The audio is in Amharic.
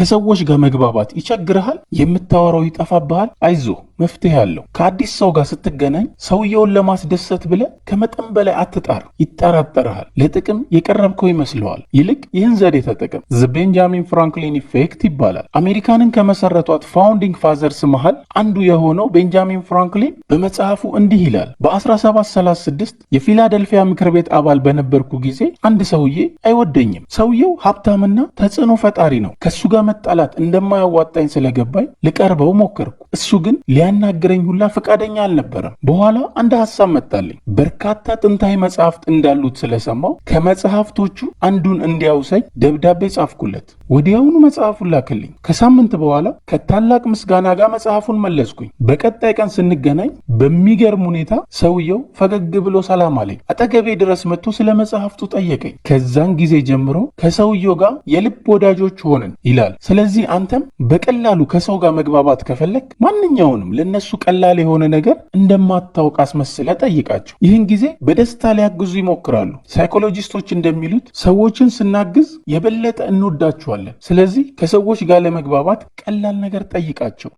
ከሰዎች ጋር መግባባት ይቸግርሃል? የምታወራው ይጠፋብሃል? አይዞህ መፍትሄ አለው። ከአዲስ ሰው ጋር ስትገናኝ ሰውየውን ለማስደሰት ብለህ ከመጠን በላይ አትጣር። ይጠራጠርሃል፣ ለጥቅም የቀረብከው ይመስለዋል። ይልቅ ይህን ዘዴ ተጠቀም። ዘ ቤንጃሚን ፍራንክሊን ኢፌክት ይባላል። አሜሪካንን ከመሰረቷት ፋውንዲንግ ፋዘርስ መሃል አንዱ የሆነው ቤንጃሚን ፍራንክሊን በመጽሐፉ እንዲህ ይላል። በ1736 የፊላደልፊያ ምክር ቤት አባል በነበርኩ ጊዜ አንድ ሰውዬ አይወደኝም። ሰውየው ሀብታምና ተጽዕኖ ፈጣሪ ነው። ከሱ ጋር መጣላት እንደማያዋጣኝ ስለገባኝ ልቀርበው ሞከርኩ። እሱ ግን ሊያናግረኝ ሁላ ፈቃደኛ አልነበረም። በኋላ አንድ ሐሳብ መጣልኝ። በርካታ ጥንታዊ መጽሐፍት እንዳሉት ስለሰማው ከመጽሐፍቶቹ አንዱን እንዲያውሰኝ ደብዳቤ ጻፍኩለት። ወዲያውኑ መጽሐፉን ላክልኝ። ከሳምንት በኋላ ከታላቅ ምስጋና ጋር መጽሐፉን መለስኩኝ። በቀጣይ ቀን ስንገናኝ በሚገርም ሁኔታ ሰውየው ፈገግ ብሎ ሰላም አለኝ። አጠገቤ ድረስ መጥቶ ስለ መጽሐፍቱ ጠየቀኝ። ከዛን ጊዜ ጀምሮ ከሰውየው ጋር የልብ ወዳጆች ሆንን ይላል። ስለዚህ አንተም በቀላሉ ከሰው ጋር መግባባት ከፈለግ ማንኛውንም ለነሱ ቀላል የሆነ ነገር እንደማታውቅ አስመስለ ጠይቃቸው። ይህን ጊዜ በደስታ ሊያግዙ ይሞክራሉ። ሳይኮሎጂስቶች እንደሚሉት ሰዎችን ስናግዝ የበለጠ እንወዳቸዋለን። ስለዚህ ከሰዎች ጋር ለመግባባት ቀላል ነገር ጠይቃቸው።